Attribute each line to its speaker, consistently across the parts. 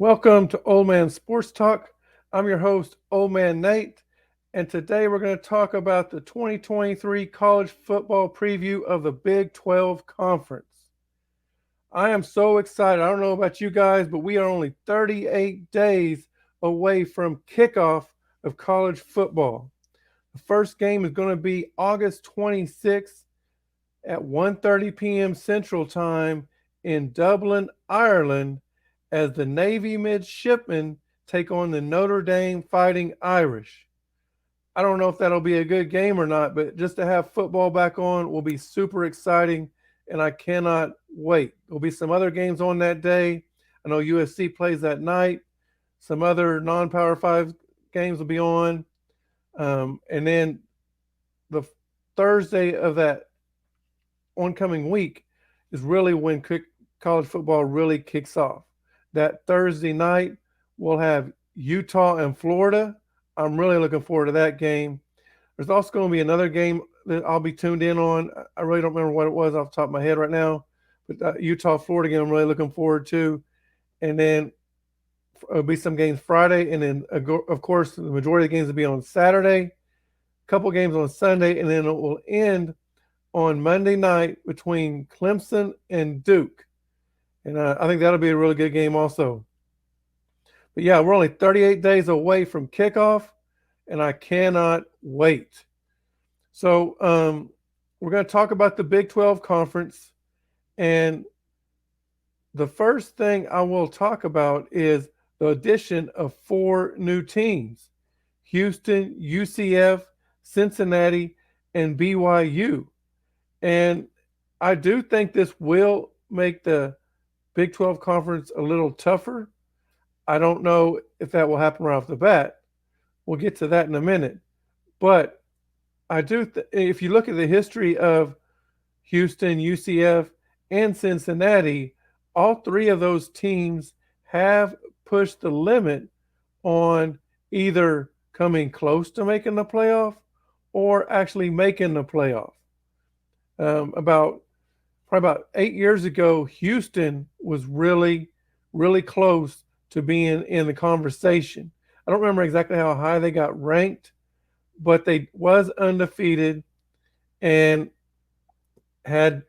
Speaker 1: Welcome to Old Man Sports Talk. I'm your host, Old Man Nate, and today we're going to talk about the 2023 college football preview of the Big 12 Conference. I am so excited. I don't know about you guys, but we are only 38 days away from kickoff of college football. The first game is going to be August 26th at 1:30 p.m. Central Time in Dublin, Ireland, as the Navy midshipmen take on the Notre Dame Fighting Irish. I don't know if that'll be a good game or not, but just to have football back on will be super exciting, and I cannot wait. There'll be some other games on that day. I know USC plays that night. Some other non-Power 5 games will be on. And then the Thursday of that oncoming week is really when college football really kicks off. That Thursday night, we'll have Utah and Florida. I'm really looking forward to that game. There's also going to be another game that I'll be tuned in on. I really don't remember what it was off the top of my head right now, but Utah, Florida game, I'm really looking forward to. And then there'll be some games Friday, and then of course the majority of the games will be on Saturday. A couple games on Sunday, and then it will end on Monday night between Clemson and Duke. And I think that'll be a really good game also. But yeah, we're only 38 days away from kickoff, and I cannot wait. So we're going to talk about the Big 12 Conference. And the first thing I will talk about is the addition of four new teams: Houston, UCF, Cincinnati, and BYU. And I do think this will make the Big 12 conference a little tougher. I don't know if that will happen right off the bat. We'll get to that in a minute. But if you look at the history of Houston, UCF, and Cincinnati, all three of those teams have pushed the limit on either coming close to making the playoff or actually making the playoff. About probably about 8 years ago, Houston was really, really close to being in the conversation. I don't remember exactly how high they got ranked, but they was undefeated and had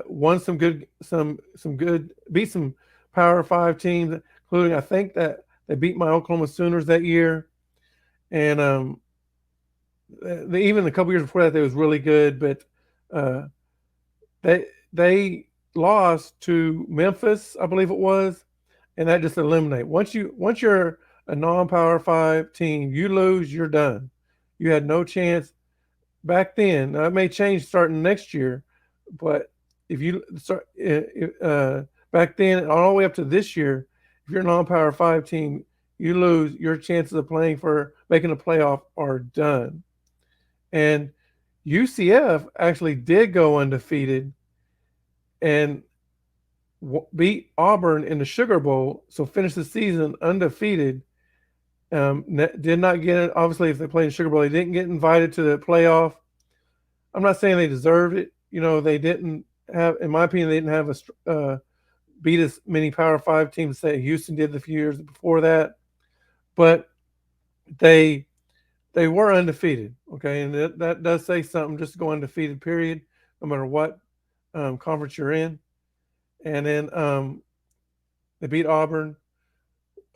Speaker 1: won some good beat some Power Five teams, including I think that they beat my Oklahoma Sooners that year, and even a couple years before that they was really good, but uh, they lost to Memphis, I believe it was, and that just eliminate. Once you're a non-power five team, you lose, you're done. You had no chance back then. Now it may change starting next year, but if you start back then all the way up to this year, if you're a non-power five team, you lose. Your chances of playing for making a playoff are done. And UCF actually did go undefeated and beat Auburn in the Sugar Bowl, so finished the season undefeated. Did not get it. Obviously, if they played in Sugar Bowl, they didn't get invited to the playoff. I'm not saying they deserved it. You know, they didn't have, in my opinion, they didn't have beat as many Power Five teams say Houston did the few years before that, but they they were undefeated. Okay, and that does say something. Just to go undefeated, period, no matter what conference you're in. And then they beat Auburn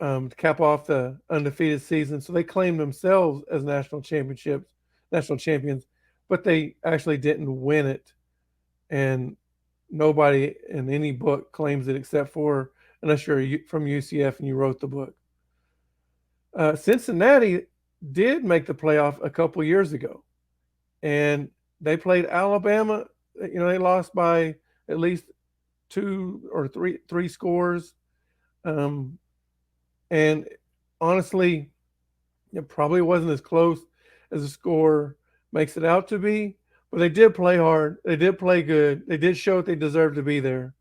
Speaker 1: to cap off the undefeated season. So they claimed themselves as national champions, but they actually didn't win it. And nobody in any book claims it except for unless you're from UCF and you wrote the book. Cincinnati did make the playoff a couple years ago, and they played Alabama. You know, they lost by at least two or three scores. Um, and honestly, it probably wasn't as close as the score makes it out to be. But they did play hard. They did play good. They did show that they deserved to be there.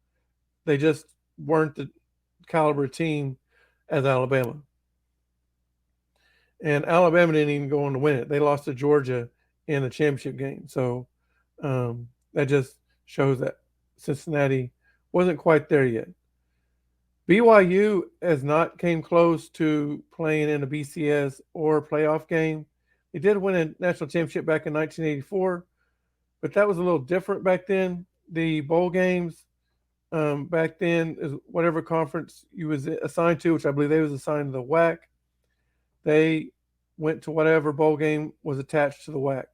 Speaker 1: They just weren't the caliber team as Alabama. And Alabama didn't even go on to win it. They lost to Georgia in the championship game. So that just shows that Cincinnati wasn't quite there yet. BYU has not came close to playing in a BCS or playoff game. They did win a national championship back in 1984, but that was a little different back then. The bowl games back then is whatever conference you was assigned to, which I believe they was assigned to the WAC. They went to whatever bowl game was attached to the WAC,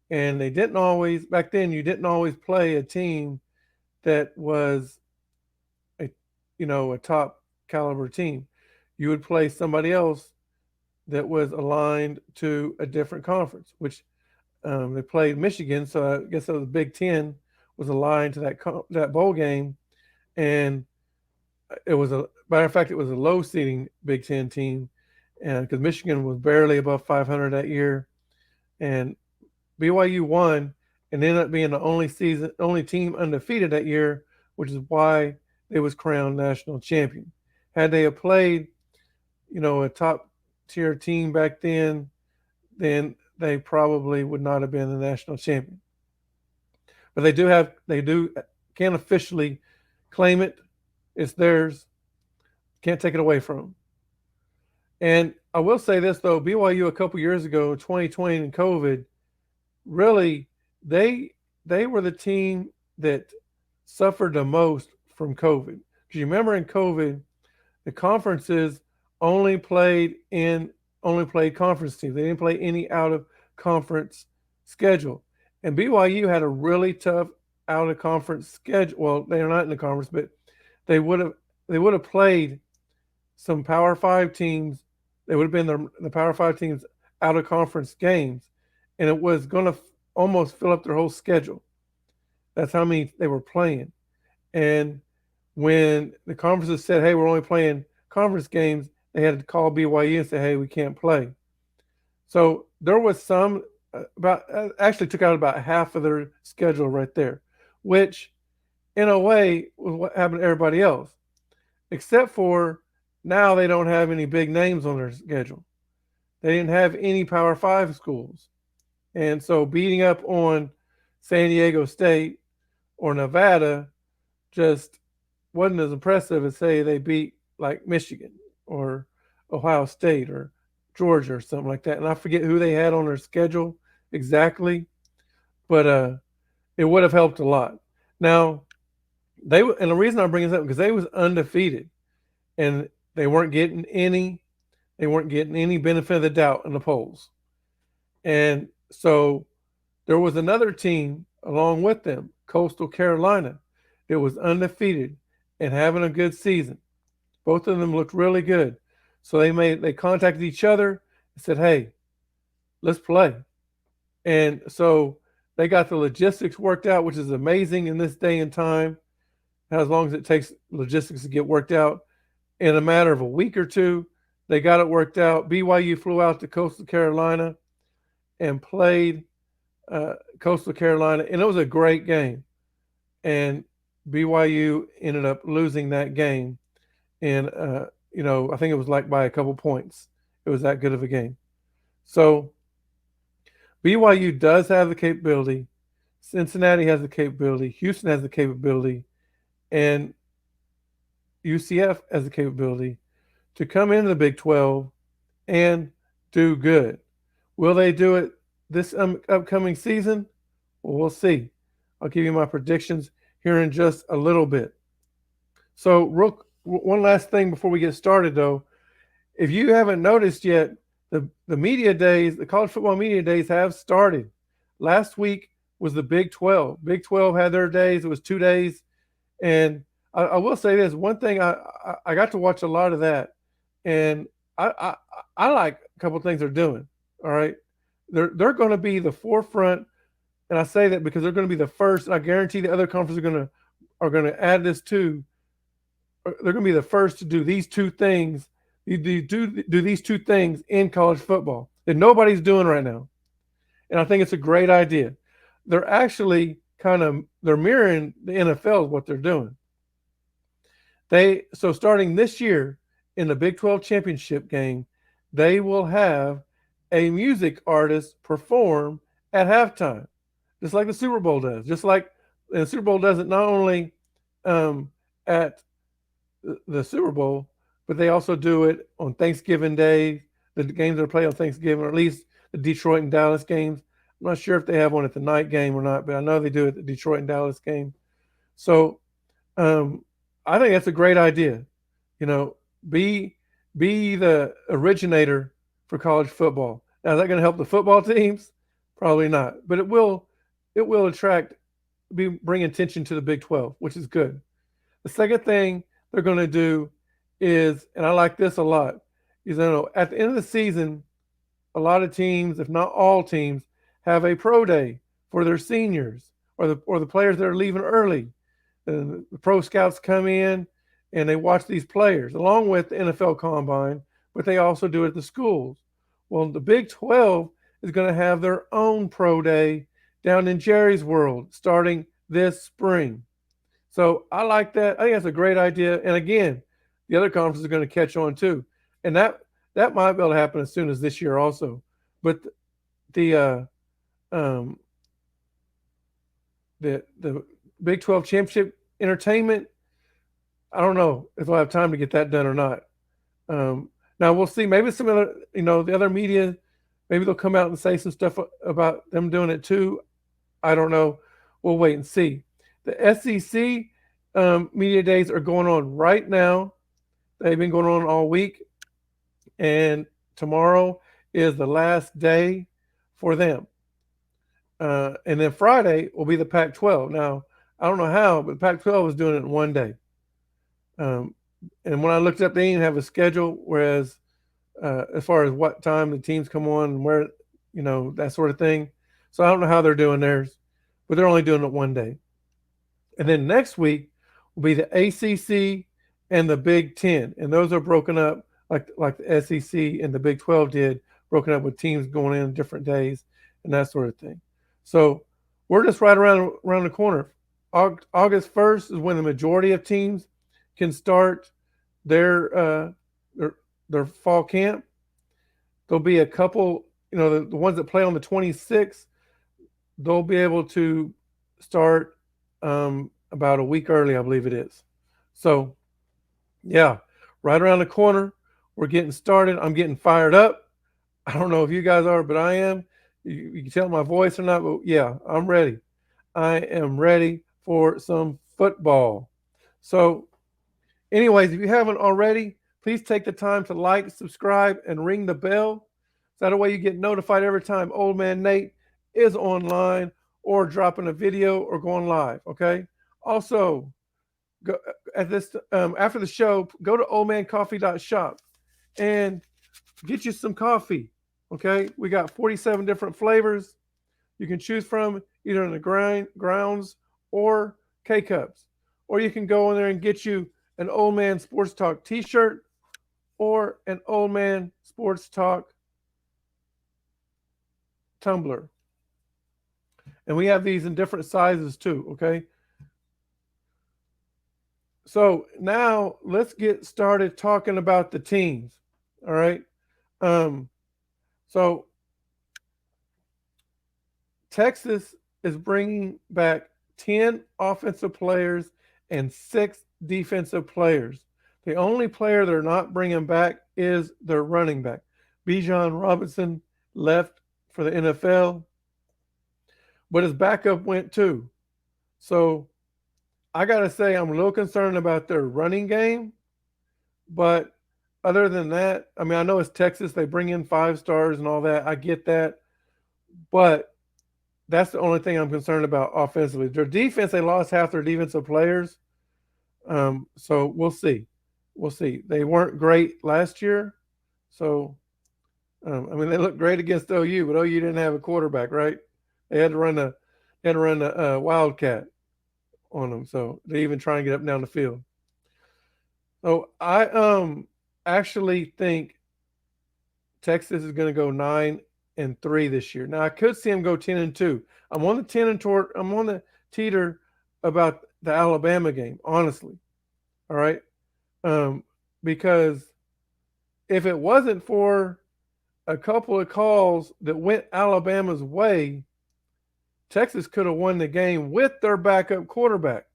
Speaker 1: and they didn't always back then. You didn't always play a team that was a a top caliber team. You would play somebody else that was aligned to a different conference, which they played Michigan, so I guess the Big Ten was aligned to that bowl game, and it was a matter of fact, it was a low seeding Big Ten team, and because Michigan was barely above 500 that year, and BYU won and ended up being the only team undefeated that year, which is why they was crowned national champion. Had they have played, a top tier team back then they probably would not have been the national champion. But they can officially claim it. It's theirs. Can't take it away from them. And I will say this though, BYU a couple years ago, 2020 and COVID, really they were the team that suffered the most from COVID. Because you remember in COVID, the conferences only played conference teams. They didn't play any out of conference schedule. And BYU had a really tough out of conference schedule. Well, they are not in the conference, but they would have played some Power Five teams. They would have been the Power Five teams out of conference games, and it was going to almost fill up their whole schedule. That's how many they were playing. And when the conferences said, "Hey, we're only playing conference games," they had to call BYU and say, "Hey, we can't play." So there was some actually took out about half of their schedule right there, which in a way was what happened to everybody else, except for now they don't have any big names on their schedule. They didn't have any Power Five schools. And so beating up on San Diego State or Nevada just wasn't as impressive as say they beat like Michigan or Ohio State or Georgia or something like that. And I forget who they had on their schedule exactly, but it would have helped a lot. Now and the reason I bring this up because they was undefeated and they weren't getting any benefit of the doubt in the polls. And so there was another team along with them, Coastal Carolina, that was undefeated and having a good season. Both of them looked really good. So they contacted each other and said, "Hey, let's play." And so they got the logistics worked out, which is amazing in this day and time. As long as it takes logistics to get worked out, in a matter of a week or two, they got it worked out. BYU flew out to Coastal Carolina and played Coastal Carolina, and it was a great game. And BYU ended up losing that game, and I think it was like by a couple points. It was that good of a game. So BYU does have the capability. Cincinnati has the capability. Houston has the capability, and UCF has the capability to come into the Big 12 and do good. Will they do it this upcoming season? Well, we'll see. I'll give you my predictions here in just a little bit. So, one last thing before we get started, though. If you haven't noticed yet, the media days, the college football media days have started. Last week was the Big 12. Big 12 had their days. It was 2 days. And I will say this, one thing, I got to watch a lot of that. And I like a couple of things they're doing. All right. They're going to be the forefront. And I say that because they're going to be the first. And I guarantee the other conferences are going to add this too. They're going to be the first to do these two things. You do these two things in college football that nobody's doing right now. And I think it's a great idea. They're actually they're mirroring the NFL what they're doing. So starting this year in the Big 12 championship game, they will have a music artist perform at halftime, just like the Super Bowl does. Just like the Super Bowl does it not only at the Super Bowl, but they also do it on Thanksgiving Day. The games that are played on Thanksgiving, or at least the Detroit and Dallas games. I'm not sure if they have one at the night game or not, but I know they do at the Detroit and Dallas game. So um, I think that's a great idea. You know, be be the originator for college football. Now, is that going to help the football teams? Probably not, but it will attract bring attention to the Big 12, which is good. The second thing they're going to do is, and I like this a lot, is at the end of the season, a lot of teams, if not all teams, have a pro day for their seniors or the players that are leaving early. And the pro scouts come in and they watch these players along with the NFL Combine, but they also do it at the schools. Well, the Big 12 is going to have their own pro day down in Jerry's World starting this spring. So I like that. I think that's a great idea. And again, the other conferences are going to catch on too, and that might be able to happen as soon as this year also. But the um, the Big 12 championship entertainment, I don't know if I'll have time to get that done or not. Now we'll see. Maybe some other, the other media, maybe they'll come out and say some stuff about them doing it too. I don't know. We'll wait and see. The SEC media days are going on right now. They've been going on all week, and tomorrow is the last day for them. And then Friday will be the Pac-12. Now, I don't know how, but the Pac-12 is doing it in one day. Um, and when I looked up, they didn't have a schedule, whereas as far as what time the teams come on and where, that sort of thing. So I don't know how they're doing theirs, but they're only doing it one day. And then next week will be the ACC and the Big Ten, and those are broken up like the SEC and the Big 12 did, broken up with teams going in different days and that sort of thing. So we're just right around the corner. August 1st is when the majority of teams can start their their fall camp. There'll be a couple, the ones that play on the 26th, they'll be able to start about a week early, I believe it is. So, yeah, right around the corner. We're getting started. I'm getting fired up. I don't know if you guys are, but I am. You can tell my voice or not, but yeah, I'm ready. I am ready for some football. So, anyways, if you haven't already, please take the time to like, subscribe, and ring the bell. So that way you get notified every time Old Man Nate is online or dropping a video or going live. Okay. Also, go at this after the show, go to oldmancoffee.shop and get you some coffee. Okay, we got 47 different flavors you can choose from, either in the grounds or K cups, or you can go in there and get you an Old Man Sports Talk T-shirt or an Old Man Sports Talk tumbler. And we have these in different sizes too. Okay. So now let's get started talking about the teams. All right. So Texas is bringing back 10 offensive players and 6 defensive players. The only player they're not bringing back is their running back. Bijan Robinson left for the NFL, but his backup went too. So I got to say, I'm a little concerned about their running game. But other than that, I mean, I know it's Texas. They bring in 5 stars and all that. I get that. But that's the only thing I'm concerned about offensively. Their defense, they lost half their defensive players. So we'll see. We'll see. They weren't great last year. So, I mean, they looked great against OU, but OU didn't have a quarterback, right? They had to run the Wildcat on them. So they even try and get up and down the field. So I actually think Texas is going to go 9-3 this year. Now I could see them go 10-2. I'm on the teeter about the Alabama game, honestly. All right, because if it wasn't for a couple of calls that went Alabama's way, Texas could have won the game with their backup quarterback.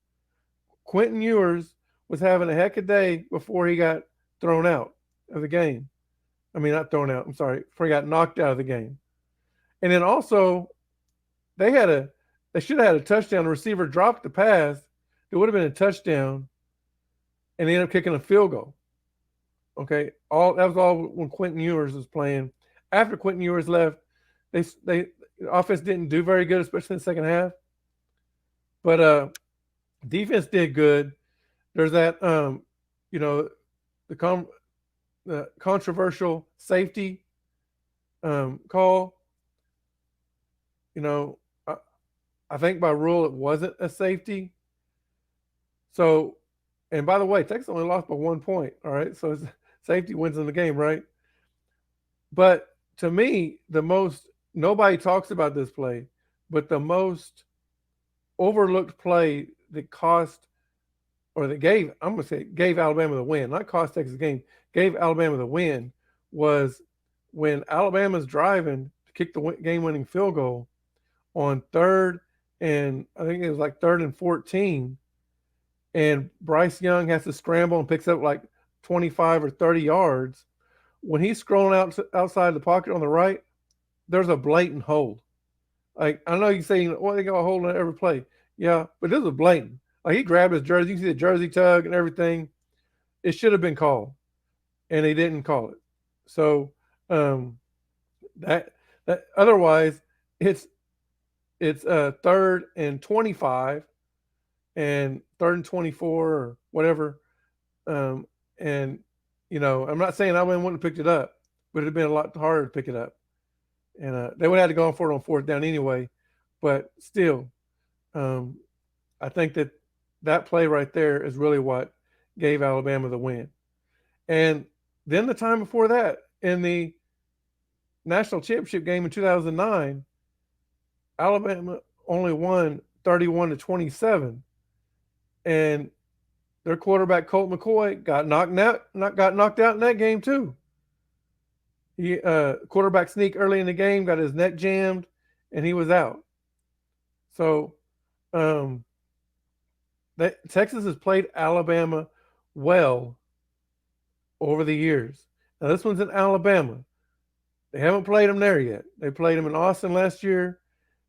Speaker 1: Quentin Ewers was having a heck of a day before he got thrown out of the game. I mean, not thrown out. I'm sorry, before he got knocked out of the game. And then also, they had a they should have had a touchdown. The receiver dropped the pass. It would have been a touchdown, and they ended up kicking a field goal. Okay, all that was all when Quentin Ewers was playing. After Quentin Ewers left, they the offense didn't do very good, especially in the second half. But defense did good. There's that you know, the the controversial safety call. You know, I think by rule it wasn't a safety. So, and by the way, Texas only lost by 1 point. All right, so safety wins in the game, right? But to me, the most nobody talks about this play, but the most overlooked play that cost or that gave I'm gonna say gave Alabama the win, not cost Texas the game, gave Alabama the win was when Alabama's driving to kick the game-winning field goal on third and I think it was like third and 14, and Bryce Young has to scramble and picks up like 25 or 30 yards. When he's scrolling outside the pocket on the right, there's a blatant hold. Like I know you say, well, they got a hold on every play. Yeah, but this was blatant. Like he grabbed his jersey. You can see the jersey tug and everything. It should have been called, and they didn't call it. So that otherwise it's third and 25 and third and 24 or whatever. And I'm not saying I wouldn't have picked it up, but it'd have been a lot harder to pick it up. And they would have had to go for it on fourth down anyway. But still, I think that play right there is really what gave Alabama the win. And then the time before that, in the national championship game in 2009, Alabama only won 31-27, and their quarterback Colt McCoy got knocked out in that game too. He quarterback sneak early in the game, got his neck jammed, and he was out. So, Texas has played Alabama well over the years. Now this one's in Alabama. They haven't played them there yet. They played them in Austin last year,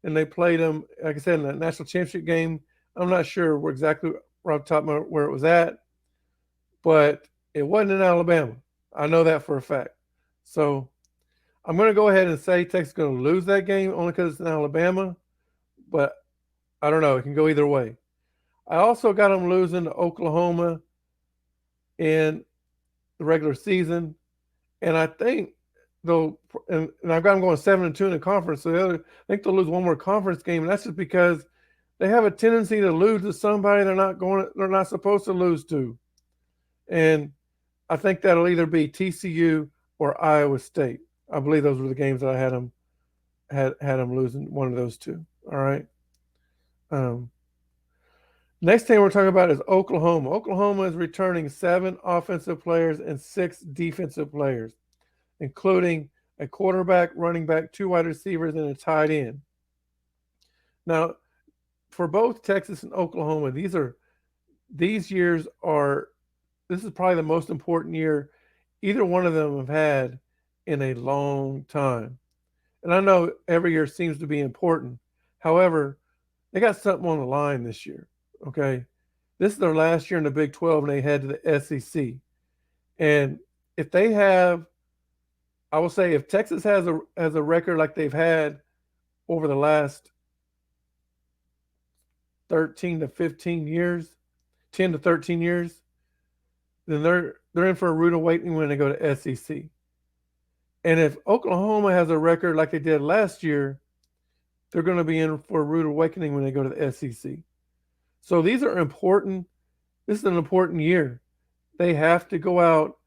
Speaker 1: and they played them, like I said, in the national championship game. I'm not sure where exactly off the top of where it was at, but it wasn't in Alabama. I know that for a fact. So I'm going to go ahead and say Texas is going to lose that game only because it's in Alabama, but I don't know. It can go either way. I also got them losing to Oklahoma in the regular season, and I think they'll and I've got them going 7-2 in the conference. So I think they'll lose one more conference game, and that's just because they have a tendency to lose to somebody they're not supposed to lose to, and I think that'll either be TCU or Iowa State. I believe those were the games that I had them losing one of those two. All right. Next thing we're talking about is Oklahoma. Oklahoma is returning 7 offensive players and 6 defensive players, including a quarterback, running back, 2 wide receivers, and a tight end. Now, for both Texas and Oklahoma, this is probably the most important year either one of them have had in a long time. And I know every year seems to be important. However, they got something on the line this year. Okay. This is their last year in the Big 12 and they head to the SEC. And if they have, I will say if Texas has a record like they've had over the last 13 to 15 years, 10 to 13 years, then they're in for a rude awakening when they go to SEC. And if Oklahoma has a record like they did last year, they're going to be in for a rude awakening when they go to the SEC. So these are important. This is an important year. They have to go out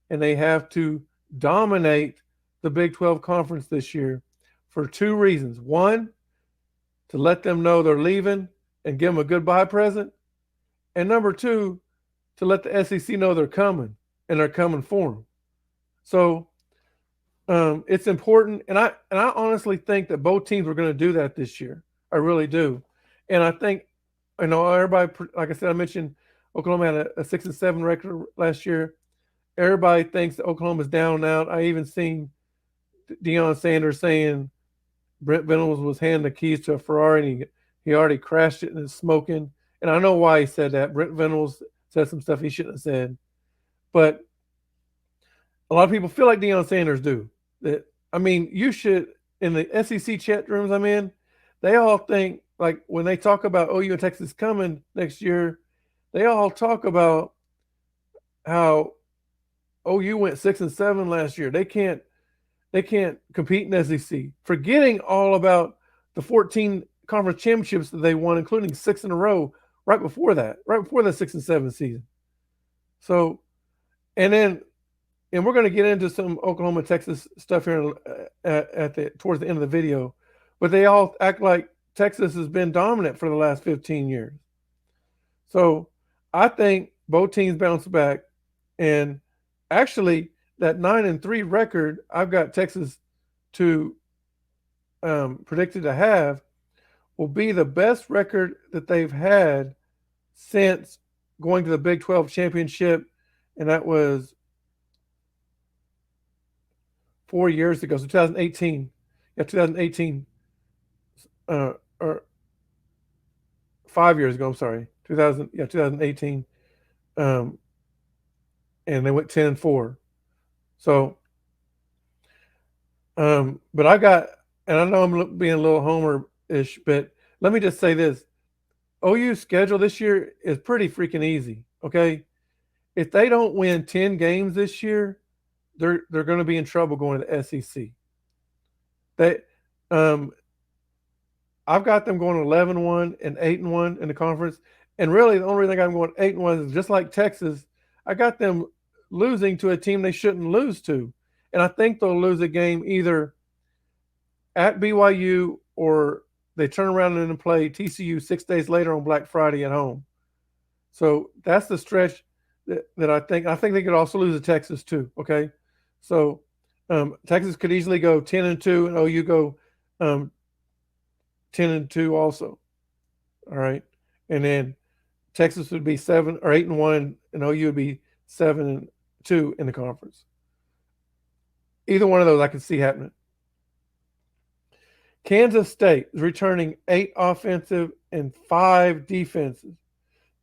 Speaker 1: and they have to dominate the Big 12 conference this year for 2 reasons. One, to let them know they're leaving and give them a goodbye present. And number 2, to let the SEC know they're coming and they're coming for them. So it's important. And I honestly think that both teams are going to do that this year. I really do. And I think, everybody, like I said, I mentioned Oklahoma had a 6-7 record last year. Everybody thinks that Oklahoma's down and out. I even seen Deion Sanders saying Brent Venables was handing the keys to a Ferrari and he already crashed it and it's smoking. And I know why he said that. Brent Venables said some stuff he shouldn't have said. But a lot of people feel like Deion Sanders do. That I mean, you should in the SEC chat rooms I'm in, they all think like when they talk about OU and Texas coming next year, they all talk about how OU went 6-7 last year. They can't compete in SEC, forgetting all about the 14 conference championships that they won, including 6 in a row right before the 6-7 season. So, and then, and we're going to get into some Oklahoma Texas stuff here towards the end of the video, but they all act like Texas has been dominant for the last 15 years. So, I think both teams bounce back, and actually that 9-3 record I've got Texas to predicted to have will be the best record that they've had since going to the Big 12 championship, and that was 4 years ago. So 2018, 2018, or 5 years ago. I'm sorry, 2018, and they went 10-4. So, but I got, and I know I'm being a little homer-ish, but let me just say this. OU's schedule this year is pretty freaking easy, okay? If they don't win 10 games this year, they're going to be in trouble going to the SEC. They, I've got them going 11-1 and 8-1 in the conference, and really the only reason I'm going 8-1 is just like Texas. I got them losing to a team they shouldn't lose to, and I think they'll lose a game either at BYU or they turn around and play TCU 6 days later on Black Friday at home. So that's the stretch that I think. I think they could also lose to Texas too. Okay, so Texas could easily go 10-2, and OU go 10-2 also. All right, and then Texas would be 7 or 8-1, and OU would be 7-2 in the conference. Either one of those I could see happening. Kansas State is returning 8 offensive and 5 defenses.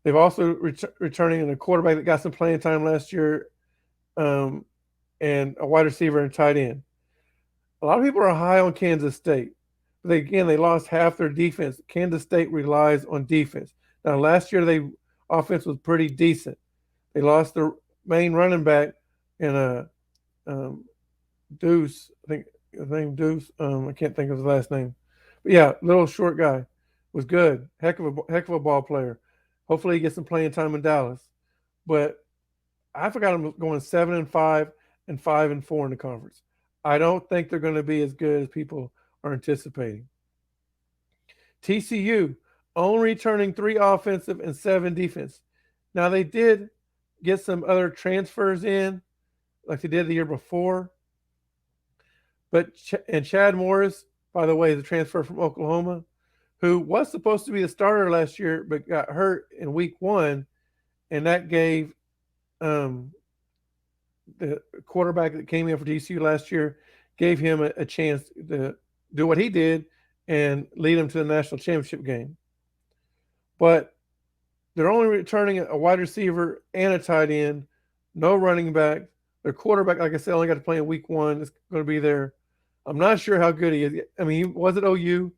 Speaker 1: They've also returning a quarterback that got some playing time last year, and a wide receiver and tight end. A lot of people are high on Kansas State. But they lost half their defense. Kansas State relies on defense. Now, last year, their offense was pretty decent. They lost their main running back in Deuce. I think his name Deuce. I can't think of his last name. But yeah, little short guy. Was good. Heck of a ball player. Hopefully he gets some playing time in Dallas. But I forgot him going 7-5 and 5-4 in the conference. I don't think they're going to be as good as people are anticipating. TCU only returning 3 offensive and 7 defense. Now they did get some other transfers in, like they did the year before. But Chad Morris, by the way, is a transfer from Oklahoma, who was supposed to be the starter last year, but got hurt in week 1, and that gave the quarterback that came in for TCU last year, gave him a chance to do what he did and lead them to the national championship game. But they're only returning a wide receiver and a tight end, no running back. Their quarterback, like I said, only got to play in week 1. It's going to be there. I'm not sure how good he is. I mean, he was at OU.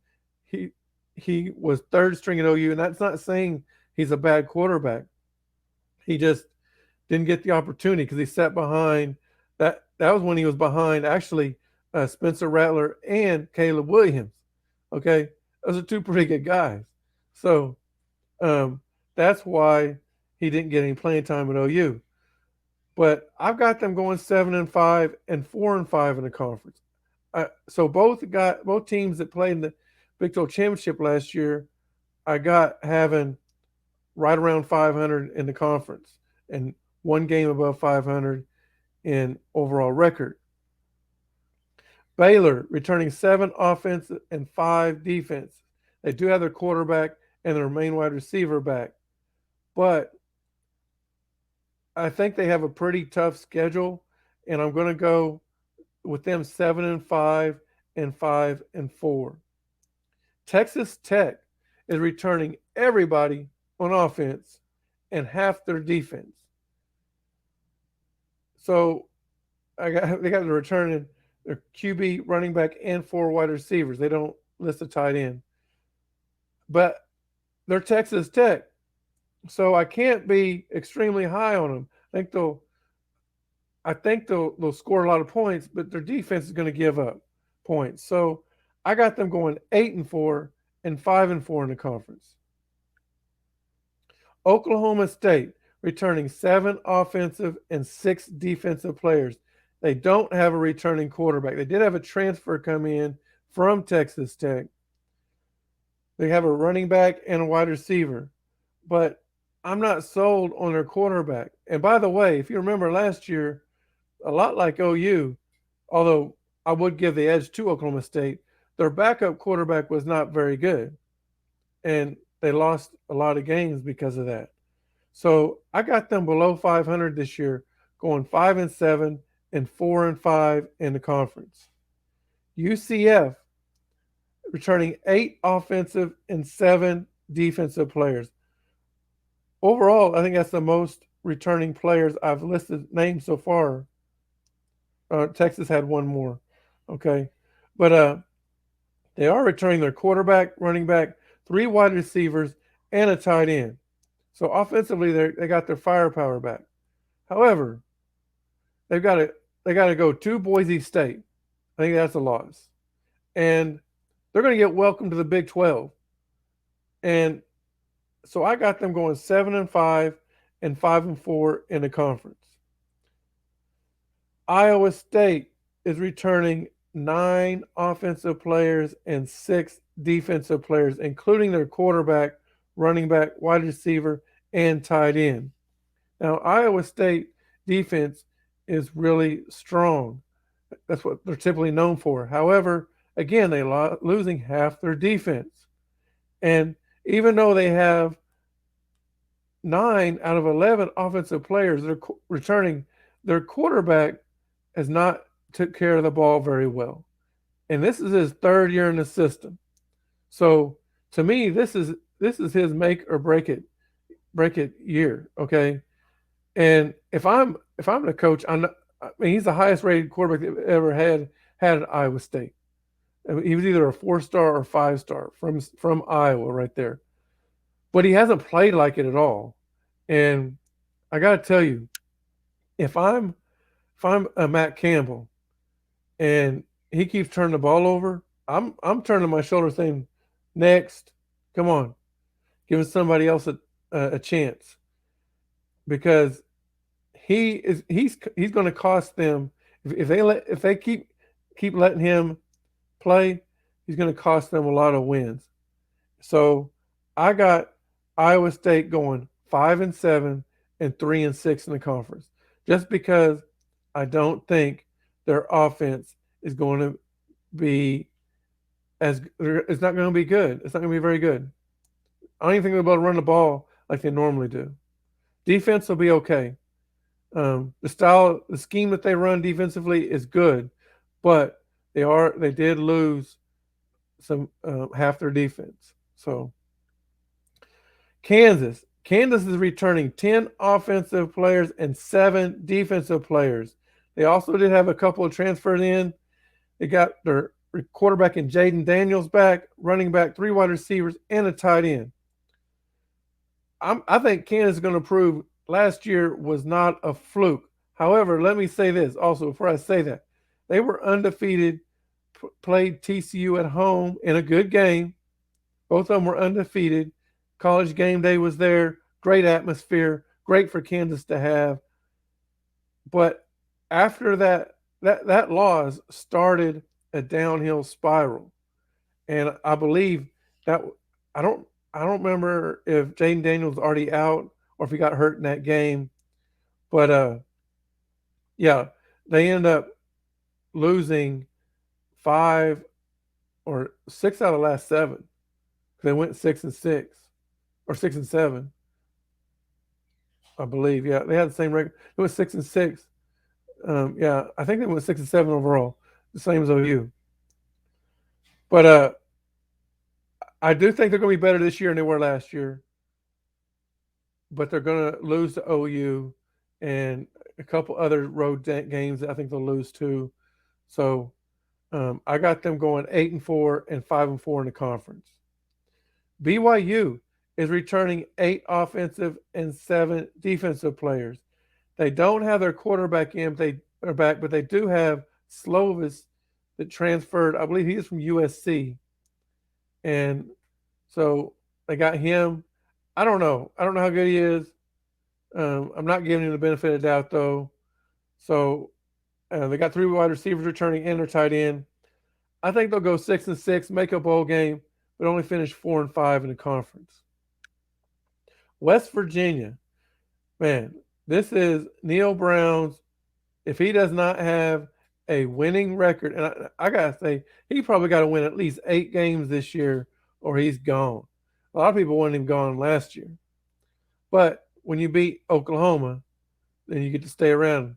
Speaker 1: He was third string at OU, and that's not saying he's a bad quarterback. He just didn't get the opportunity because he sat behind. That was when he was behind, actually, Spencer Rattler and Caleb Williams. Okay? Those are 2 pretty good guys. So that's why he didn't get any playing time at OU. But I've got them going 7-5 and 4-5 in the conference. So both teams that played in the Big 12 championship last year, I got having right around 500 in the conference and 1 game above 500 in overall record. Baylor returning 7 offense and 5 defense. They do have their quarterback and their main wide receiver back. But I think they have a pretty tough schedule, and I'm going to go with them 7-5 and 5-4. Texas Tech is returning everybody on offense and half their defense. So they got the returning their QB, running back, and 4 wide receivers. They don't list a tight end, but they're Texas Tech, so I can't be extremely high on them. I think they'll score a lot of points, but their defense is going to give up points. So I got them going 8-4 and 5-4 in the conference. Oklahoma State returning 7 offensive and 6 defensive players. They don't have a returning quarterback. They did have a transfer come in from Texas Tech. They have a running back and a wide receiver, but I'm not sold on their quarterback. And by the way, if you remember last year, a lot like OU, although I would give the edge to Oklahoma State, their backup quarterback was not very good. And they lost a lot of games because of that. So I got them below 500 this year, going 5-7 and 4-5 in the conference. UCF returning 8 offensive and 7 defensive players. Overall, I think that's the most returning players I've listed names so far. Texas had one more. Okay. But they are returning their quarterback, running back, 3 wide receivers, and a tight end. So offensively, they got their firepower back. However, they've got to they got to go to Boise State. I think that's a loss, and they're going to get welcomed to the Big 12. And so I got them going 7-5 and 5-4 in the conference. Iowa State is returning 9 offensive players and 6 defensive players, including their quarterback, running back, wide receiver, and tight end. Now, Iowa State defense is really strong. That's what they're typically known for. However, again, they're losing half their defense. And even though they have 9 out of 11 offensive players, they're returning, their quarterback has not took care of the ball very well. And this is his 3rd year in the system. So to me, this is his make or break it year. Okay. And if I'm the coach, I mean he's the highest rated quarterback they've ever had at Iowa State. I mean, he was either a 4-star or 5-star from Iowa right there. But he hasn't played like it at all. And I got to tell you, if I'm a Matt Campbell and he keeps turning the ball over, I'm turning my shoulder saying, next, come on, giving somebody else a chance, because he's going to cost them if they keep letting him play, he's going to cost them a lot of wins. So I got Iowa State going 5-7 and 3-6 in the conference, just because I don't think their offense is going to be it's not going to be good. It's not going to be very good. I don't even think they're able to run the ball like they normally do. Defense will be okay. The scheme that they run defensively is good, but they did lose some half their defense. So Kansas is returning 10 offensive players and 7 defensive players. They also did have a couple of transfers in. They got their quarterback in Jaden Daniels back, running back, 3 wide receivers, and a tight end. I think Kansas is going to prove last year was not a fluke. However, let me say this also before I say that. They were undefeated, played TCU at home in a good game. Both of them were undefeated. College game day was there. Great atmosphere. Great for Kansas to have. But after that loss started a downhill spiral. And I believe that I don't remember if Jaden Daniels was already out or if he got hurt in that game. But yeah, they end up losing 5 or 6 out of the last 7. They went 6-6 or 6-7. I believe. Yeah, they had the same record. It was 6-6. Yeah, I think they went 6-7 overall, the same as OU. But I do think they're going to be better this year than they were last year. But they're going to lose to OU and a couple other road games that I think they'll lose to. So I got them going 8-4 and 5-4 in the conference. BYU is returning 8 offensive and 7 defensive players. They don't have their quarterback in, they are back, but they do have Slovis that transferred. I believe he's from USC, and so they got him. I don't know. I don't know how good he is. I'm not giving him the benefit of the doubt though. So they got 3 wide receivers returning and their tight end. I think they'll go 6-6, make a bowl game, but only finish 4-5 in the conference. West Virginia, man, this is Neil Brown's. If he does not have a winning record, and I gotta say, he probably got to win at least 8 games this year, or he's gone. A lot of people wanted him gone last year, but when you beat Oklahoma, then you get to stay around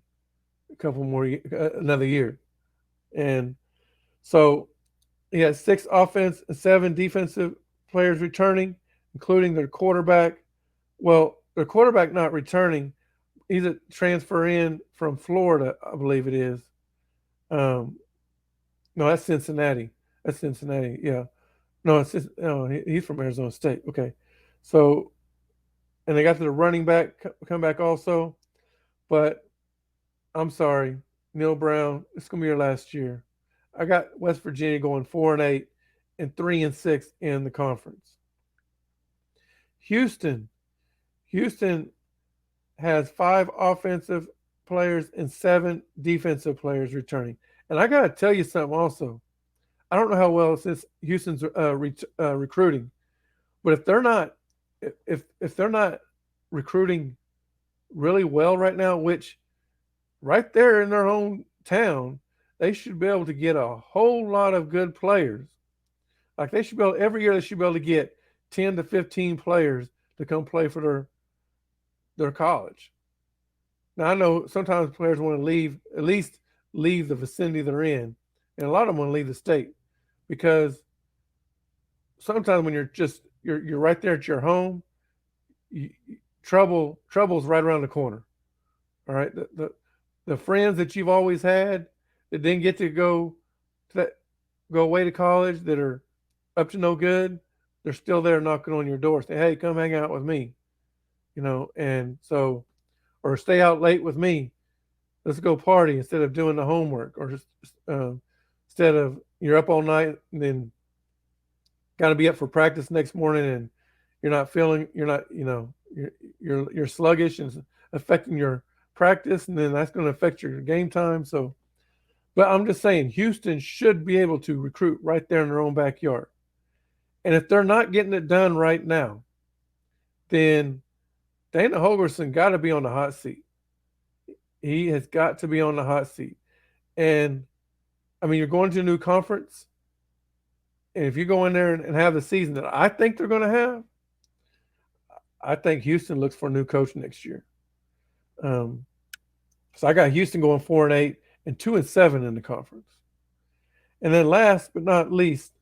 Speaker 1: a couple more, another year, and so he has 6 offense and 7 defensive players returning, including their quarterback. Well, their quarterback not returning. He's a transfer in from Florida, I believe it is. No, that's Cincinnati. That's Cincinnati. Yeah. No, he's from Arizona State. Okay. So, and they got the running back come back also. But I'm sorry, Neil Brown, it's going to be your last year. I got West Virginia going 4-8 and 3-6 in the conference. Houston has 5 offensive players and 7 defensive players returning. And I got to tell you something also. I don't know how well since Houston's recruiting, but if they're not recruiting really well right now, which right there in their own town, they should be able to get a whole lot of good players. Like they should be able, every year they should be able to get 10 to 15 players to come play for their college. Now I know sometimes players want to leave, at least leave the vicinity they're in, and a lot of them want to leave the state because sometimes when you're right there at your home, trouble's right around the corner. All right, the friends that you've always had that didn't get to go away to college that are up to no good, they're still there knocking on your door, saying, "Hey, come hang out with me," and so, or stay out late with me. Let's go party instead of doing the homework, or just instead of you're up all night and then got to be up for practice next morning and you're sluggish and affecting your practice, and then that's going to affect your game time. So, but I'm just saying, Houston should be able to recruit right there in their own backyard. And if they're not getting it done right now, then Dana Holgorsen got to be on the hot seat. He has got to be on the hot seat. And I mean, you're going to a new conference. And if you go in there and have the season that I think they're going to have, I think Houston looks for a new coach next year. So I got Houston going 4-8 and 2-7 in the conference. And then last but not least,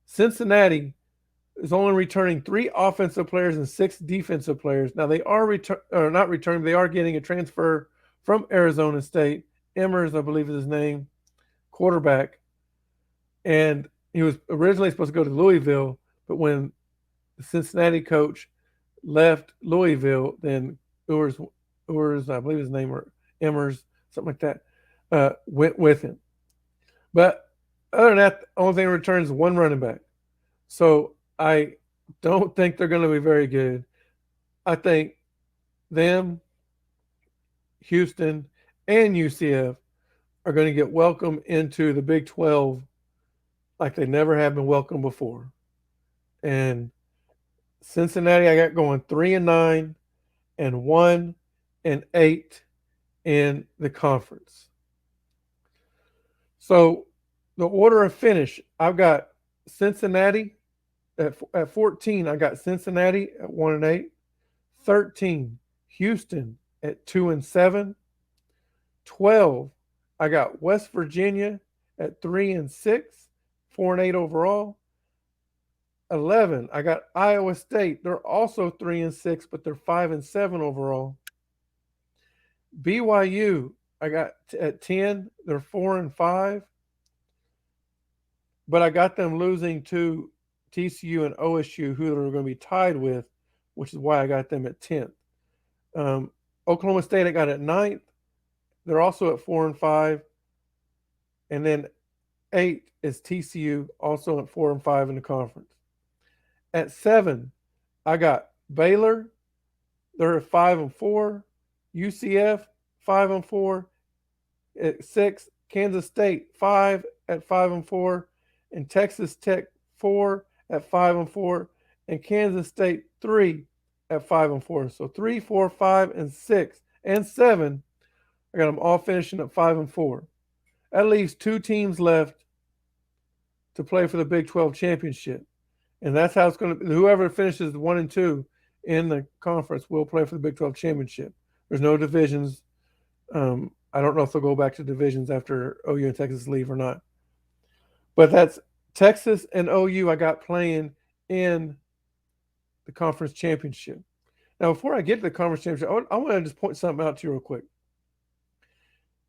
Speaker 1: Cincinnati is only returning 3 offensive players and 6 defensive players. Now they are not returning; they are getting a transfer from Arizona State. Emmers, I believe, is his name, quarterback. And he was originally supposed to go to Louisville, but when the Cincinnati coach left Louisville, then Urs, I believe his name, or Emmers, something like that, went with him. But other than that, the only thing returns is 1 running back. So I don't think they're going to be very good. I think them, Houston, and UCF are going to get welcomed into the Big 12 like they never have been welcomed before. And Cincinnati, I got going 3-9 and 1-8 in the conference. So the order of finish, I've got Cincinnati at 14. I got Cincinnati at 1-8, 13 Houston at 2-7. 12, I got West Virginia at 3-6, 4-8 overall. 11, I got Iowa State. They're also 3-6, but they're 5-7 overall. BYU, I got at 10. They're 4-5, but I got them losing to TCU and OSU, who they're going to be tied with, which is why I got them at 10th. Oklahoma State, I got at 9th. They're also at 4-5, and then 8 is TCU, also at 4-5 in the conference. At 7, I got Baylor. They're at 5-4. UCF 5-4. At 6, Kansas State 5 at 5-4, and Texas Tech 4 at 5-4, and Kansas State 3 at 5-4. So 3, 4, 5, and 6 and 7, I got them all finishing at 5-4. At least 2 teams left to play for the Big 12 championship, and that's how it's going to. Whoever finishes 1 and 2 in the conference will play for the Big 12 championship. There's no divisions. I don't know if they'll go back to divisions after OU and Texas leave or not. But that's Texas and OU I got playing in the conference championship. Now, before I get to the conference championship, I want to just point something out to you real quick.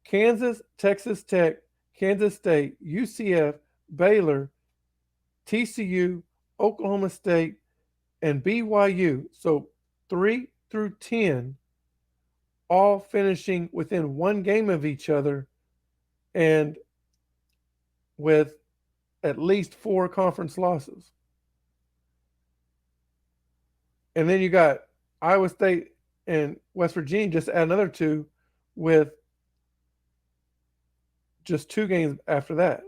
Speaker 1: Kansas, Texas Tech, Kansas State, UCF, Baylor, TCU, Oklahoma State, and BYU. So 3 through 10 all finishing within 1 game of each other and with at least 4 conference losses. And then you got Iowa State and West Virginia, just add another 2 with just 2 games after that.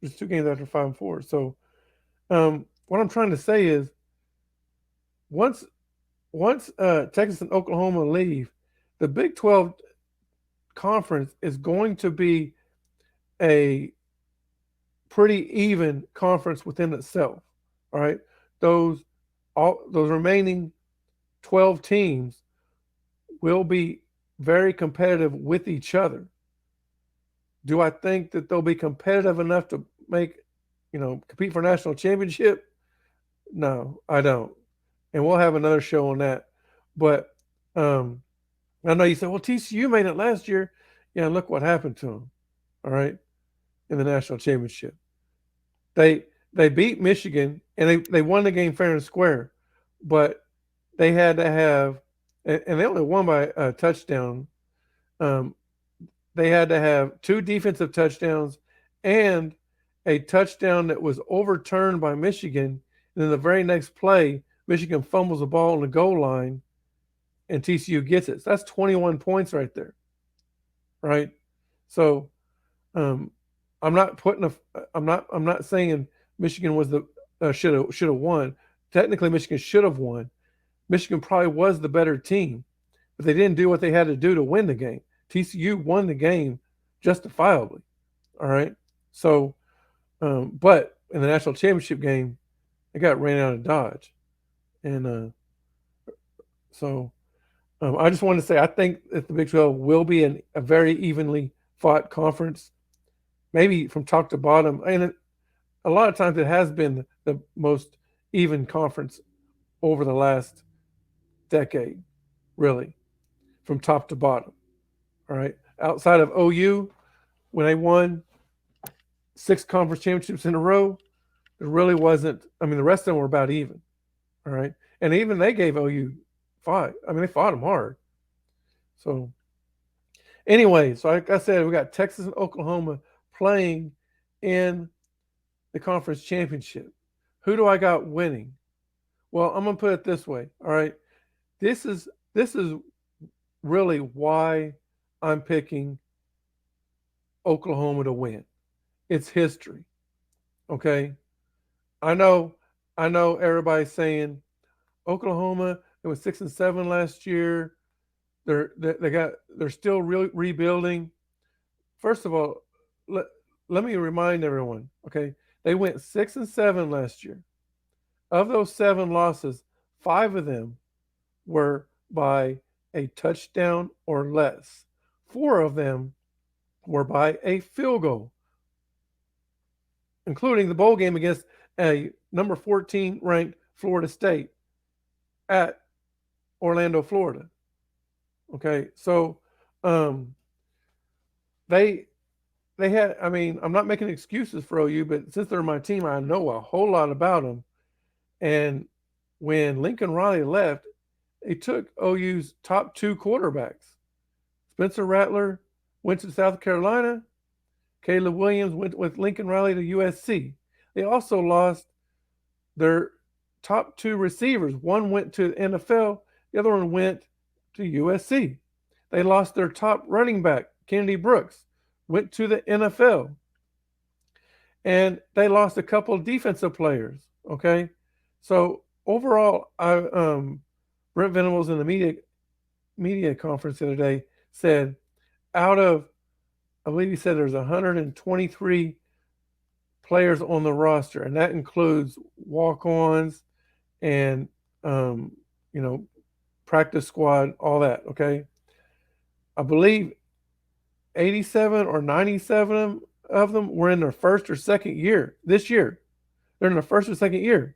Speaker 1: Just 2 games after 5-4. So what I'm trying to say is once Texas and Oklahoma leave, the Big 12 conference is going to be a pretty even conference within itself. All right, those remaining 12 teams will be very competitive with each other. Do I think that they'll be competitive enough to compete for a national championship? No, I don't. And we'll have another show on that. But I know you said, well, TCU made it last year. Yeah, look what happened to them. All right, in the national championship. They beat Michigan, and they won the game fair and square, but they had to have, and they only won by a touchdown. They had to have 2 defensive touchdowns and a touchdown that was overturned by Michigan. And then the very next play, Michigan fumbles the ball on the goal line, and TCU gets it. So that's 21 points right there, right? So I'm not saying Michigan was the should have won. Technically, Michigan should have won. Michigan probably was the better team, but they didn't do what they had to do to win the game. TCU won the game justifiably. All right. So, but in the national championship game, they got ran out of Dodge, and so I just wanted to say I think that the Big 12 will be a very evenly fought conference, maybe from top to bottom. And a lot of times it has been the most even conference over the last decade, really, from top to bottom. All right. Outside of OU, when they won 6 conference championships in a row, there really wasn't. I mean, the rest of them were about even. All right. And even they gave OU 5. I mean, they fought them hard. So, anyway, so like I said, we got Texas and Oklahoma playing in the conference championship. Who do I got winning? Well, I'm gonna put it this way. All right. This is really why I'm picking Oklahoma to win. It's history. Okay. I know everybody's saying Oklahoma, it was 6-7 last year. They're still rebuilding. First of all, let me remind everyone, okay? They went 6-7 last year. Of those 7 losses, 5 of them were by a touchdown or less. 4 of them were by a field goal, including the bowl game against a number 14 ranked Florida State at Orlando, Florida. Okay, so um, they they had. I mean, I'm not making excuses for OU, but since they're my team, I know a whole lot about them. And when Lincoln Riley left, they took OU's top 2 quarterbacks. Spencer Rattler went to South Carolina. Caleb Williams went with Lincoln Riley to USC. They also lost their top 2 receivers. One went to the NFL, the other one went to USC. They lost their top running back, Kennedy Brooks, went to the NFL. And they lost a couple of defensive players. Okay. So overall, Brent Venables in the media conference the other day said out of, I believe he said there's 123 players on the roster, and that includes walk-ons and you know, practice squad, all that. Okay, I believe 87 or 97 of them were in their first or second year this year. They're in their first or second year.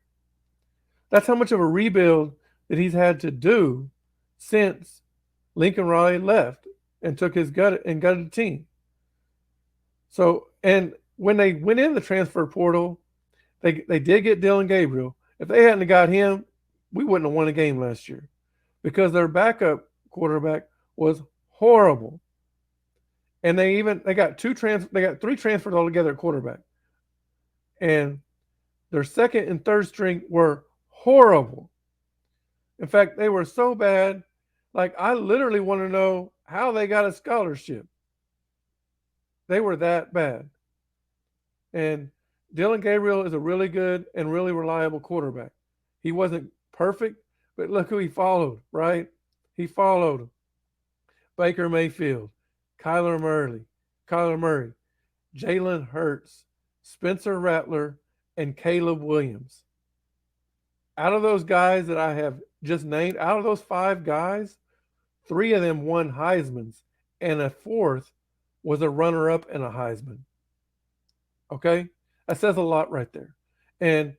Speaker 1: That's how much of a rebuild that he's had to do since Lincoln Riley left and took his gutted the team. So, and when they went in the transfer portal, they did get Dylan Gabriel. If they hadn't got him, we wouldn't have won a game last year because their backup quarterback was horrible. And they got 3 transfers altogether at quarterback. And their second and third string were horrible. In fact, they were so bad, like I literally want to know how they got a scholarship. They were that bad. And Dylan Gabriel is a really good and really reliable quarterback. He wasn't perfect, but look who he followed, right? He followed Baker Mayfield, Kyler Murray, Jalen Hurts, Spencer Rattler, and Caleb Williams. Out of those guys that I have just named, out of those 5 guys, 3 of them won Heismans, and a 4th was a runner-up in a Heisman. Okay? That says a lot right there. And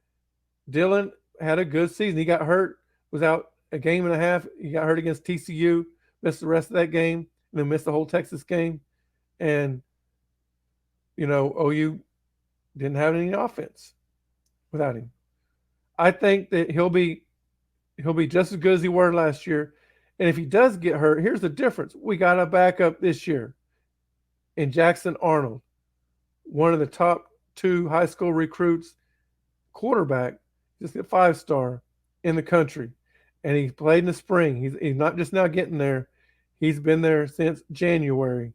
Speaker 1: Dylan had a good season. He got hurt, was out a game and a half. He got hurt against TCU, missed the rest of that game, and then missed the whole Texas game. And, you know, OU didn't have any offense without him. I think that he'll be just as good as he were last year. And if he does get hurt, here's the difference. We got a backup this year in Jackson Arnold, one of the top 2 high school recruits, quarterback, just a 5-star in the country. And he played in the spring. He's not just now getting there. He's been there since January.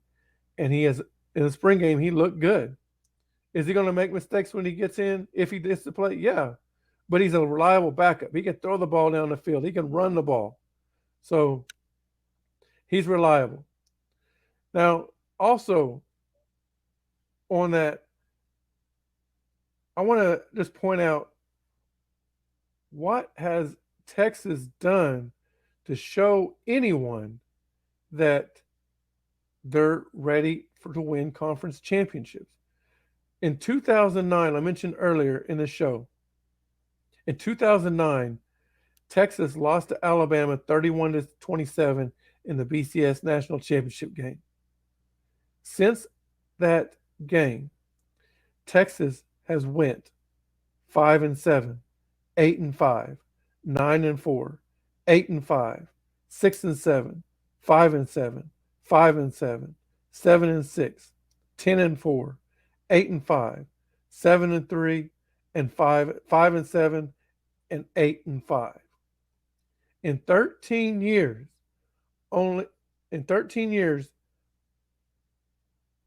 Speaker 1: And he has, in the spring game, he looked good. Is he going to make mistakes when he gets in? If he gets to play? Yeah. But he's a reliable backup. He can throw the ball down the field. He can run the ball. So he's reliable. Now, also on that, I want to just point out, what has Texas done to show anyone that they're ready to win conference championships? In 2009, I mentioned earlier in the show, in 2009, Texas lost to Alabama 31-27 in the BCS National Championship game. Since that game, Texas has went 5-7, 8-5, 9-4, 8-5, 6-7, 5-7, 5-7, 7-6, 10-4, 8-5, 7-3, and 5-7, and 8-5. In 13 years,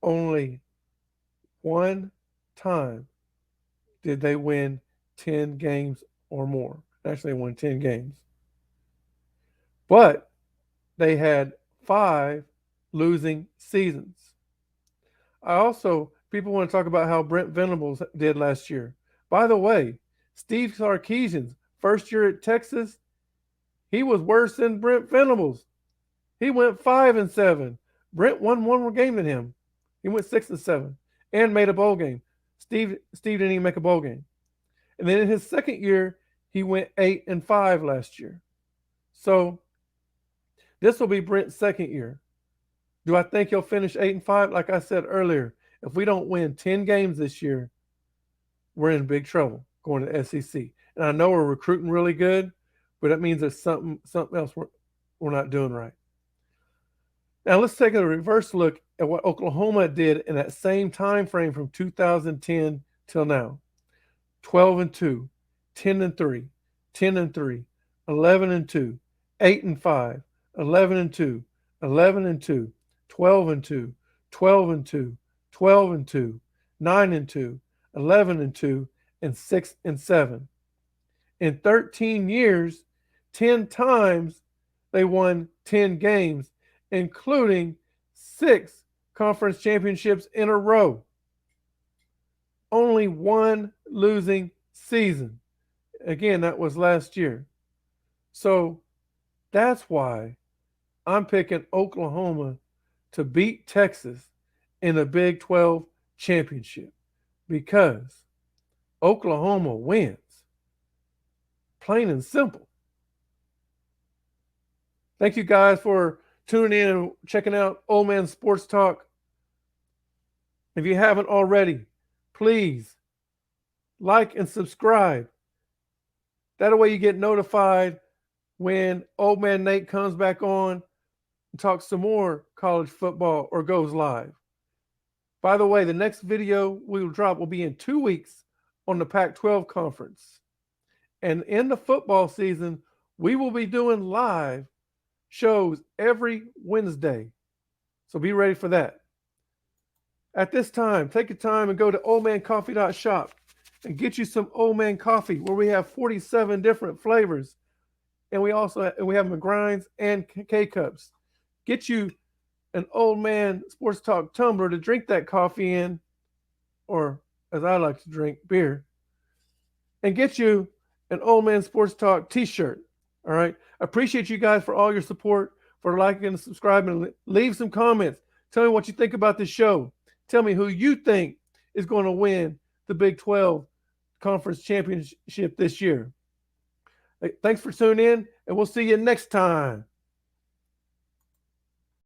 Speaker 1: only one time did they win 10 games or more. Actually, they won 10 games. But they had 5 losing seasons. People want to talk about how Brent Venables did last year. By the way, Steve Sarkisian's first year at Texas, he was worse than Brent Venables. He went 5-7. Brent won one more game than him. He went 6-7 and made a bowl game. Steve didn't even make a bowl game. And then in his second year, he went 8-5 last year. So this will be Brent's second year. Do I think he'll finish 8-5? Like I said earlier, if we don't win 10 games this year, we're in big trouble going to the SEC. And I know we're recruiting really good, but that means there's something else we're not doing right. Now let's take a reverse look at what Oklahoma did in that same time frame from 2010 till now. 12-2, 10-3, 10-3, 11-2, 8-5, 11-2, 11-2, 12-2, 12-2, 12-2, 9-2, 11-2, and 6-7. In 13 years, 10 times they won 10 games, including 6 conference championships in a row. Only one losing season. Again, that was last year. So that's why I'm picking Oklahoma to beat Texas in the Big 12 championship, because Oklahoma wins. Plain and simple. Thank you guys for tuning in and checking out Old Man Sports Talk. If you haven't already, please like and subscribe. That way you get notified when Old Man Nate comes back on and talks some more college football or goes live. By the way, the next video we will drop will be in 2 weeks on the Pac-12 conference. And in the football season, we will be doing live shows every Wednesday. So be ready for that. At this time, take your time and go to oldmancoffee.shop and get you some Old Man coffee, where we have 47 different flavors. And we have them in grinds and K-cups. Get you an Old Man Sports Talk tumbler to drink that coffee in, or as I like to drink, beer. And get you an Old Man Sports Talk t-shirt. All right. I appreciate you guys for all your support, for liking and subscribing. Leave some comments. Tell me what you think about this show. Tell me who you think is going to win the Big 12 Conference Championship this year. Thanks for tuning in, and we'll see you next time.